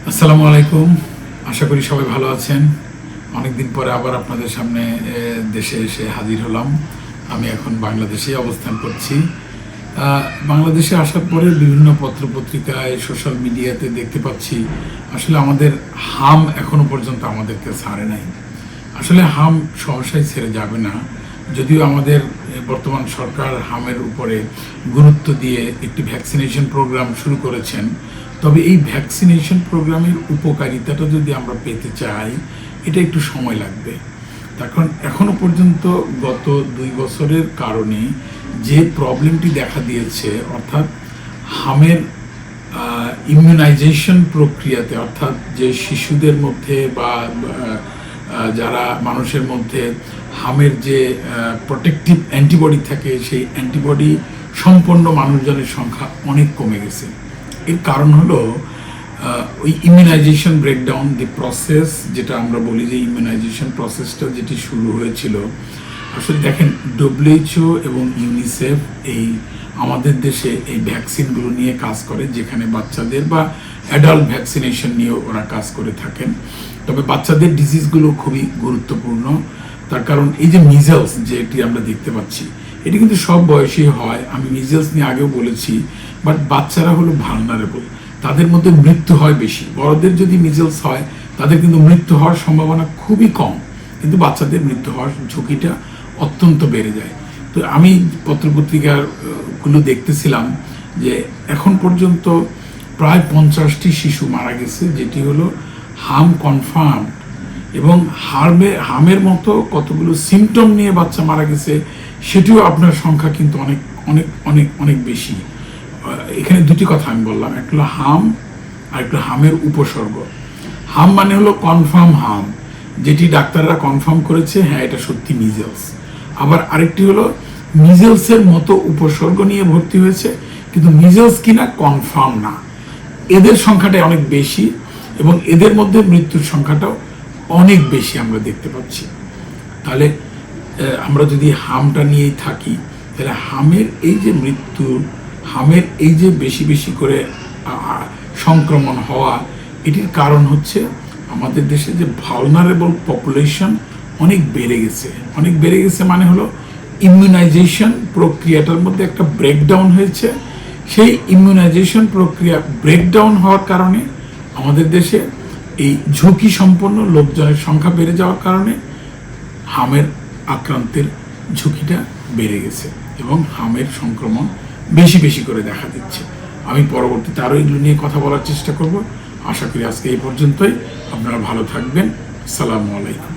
আসসালামু আলাইকুম। আশা করি সবাই ভালো আছেন। অনেকদিন পরে আবার আপনাদের সামনে দেশে এসে হাজির হলাম। আমি এখন বাংলাদেশে অবস্থান করছি। বাংলাদেশে আসার পরে বিভিন্ন পত্রপত্রিকায় সোশ্যাল মিডিয়াতে দেখতে পাচ্ছি আসলে আমাদের হাম এখনো পর্যন্ত আমাদেরকে ছাড়ে নাই। আসলে হাম সহসাই ছেড়ে যাবে না, যদিও আমাদের বর্তমান সরকার হামের উপরে গুরুত্ব দিয়ে একটি ভ্যাকসিনেশন প্রোগ্রাম শুরু করেছেন। তবে এই ভ্যাকসিনেশন প্রোগ্রামের উপকারিতাটা যদি আমরা পেতে চাই, এটা একটু সময় লাগবে। তার কারণ এখনও পর্যন্ত গত 2 বছরের কারণে যে প্রবলেমটি দেখা দিয়েছে, অর্থাৎ হামের ইমিউনাইজেশন প্রক্রিয়াতে, অর্থাৎ যে শিশুদের মধ্যে বা যারা মানুষের মধ্যে হামের যে প্রোটেক্টিভ অ্যান্টিবডি থাকে, সেই অ্যান্টিবডি সম্পন্ন মানুষজনের সংখ্যা অনেক কমে গেছে। এর কারণ হলো ওই ইমিউনাইজেশন ব্রেকডাউন, দি প্রসেস, যেটা আমরা বলি যে ইমিউনাইজেশন প্রসেসটা যেটি শুরু হয়েছিল। আসলে দেখেন, WHO এবং ইউনিসেফ এই আমাদের দেশে এই ভ্যাকসিনগুলো নিয়ে কাজ করে, যেখানে বাচ্চাদের বা অ্যাডাল্ট ভ্যাকসিনেশন নিয়েও ওরা কাজ করে থাকেন। তবে বাচ্চাদের ডিজিজগুলো খুবই গুরুত্বপূর্ণ। তার কারণ এই যে মিজেলস যেটি আমরা দেখতে পাচ্ছি, এটি কিন্তু সব বয়সী হয়। আমি মিজেলস নিয়ে আগেও বলেছি, বাট বাচ্চারা হলো ভালনারেবল, তাদের মধ্যে মৃত্যু হয় বেশি। বড়দের যদি মিজেলস হয় তাদের কিন্তু মৃত্যু হওয়ার সম্ভাবনা খুবই কম, কিন্তু বাচ্চাদের মৃত্যু হওয়ার ঝুঁকিটা অত্যন্ত বেড়ে যায়। তো আমি পত্রপত্রিকাগুলো দেখতেছিলাম যে এখন পর্যন্ত প্রায় 50টি শিশু মারা গেছে, যেটি হলো হাম কনফার্ম। এবং হামের মতো কতগুলো সিমটম নিয়ে বাচ্চা মারা গেছে, সেটিও আপনার সংখ্যা কিন্তু অনেক অনেক অনেক অনেক বেশি। এখানে দুটি কথা আমি বললাম, একটা হলো হাম আর একটা হামের উপসর্গ। হাম মানে হলো কনফার্ম হাম, যেটি ডাক্তাররা কনফার্ম করেছে হ্যাঁ এটা সত্যি মিজেলস। আবার আরেকটি হলো মিজেলসের মতো উপসর্গ নিয়ে ভর্তি হয়েছে, কিন্তু মিজেলস কিনা কনফার্ম না। এদের সংখ্যাটা অনেক বেশি এবং এদের মধ্যে মৃত্যুর সংখ্যাটাও অনেক বেশি আমরা দেখতে পাচ্ছি। তাহলে আমরা যদি হামটা নিয়েই থাকি, তাহলে হামের এই যে মৃত্যু, হামের এই যে বেশি বেশি করে সংক্রমণ হওয়া, এটির কারণ হচ্ছে আমাদের দেশে যে ভালনারেবল পপুলেশন অনেক বেড়ে গেছে। অনেক বেড়ে গেছে মানে হলো ইমিউনাইজেশন প্রক্রিয়াটার মধ্যে একটা ব্রেকডাউন হয়েছে। সেই ইমিউনাইজেশন প্রক্রিয়া ব্রেকডাউন হওয়ার কারণে আমাদের দেশে এই ঝুঁকি সম্পন্ন লোকজনের সংখ্যা বেড়ে যাওয়ার কারণে হামের আক্রান্তের ঝুঁকিটা বেড়ে গেছে এবং হামের সংক্রমণ বেশি বেশি করে দেখা দিচ্ছে। আমি পরবর্তীতে আরও এগুলো নিয়ে কথা বলার চেষ্টা করব। আশা করি আজকে এই পর্যন্তই। আপনারা ভালো থাকবেন। আসসালামু আলাইকুম।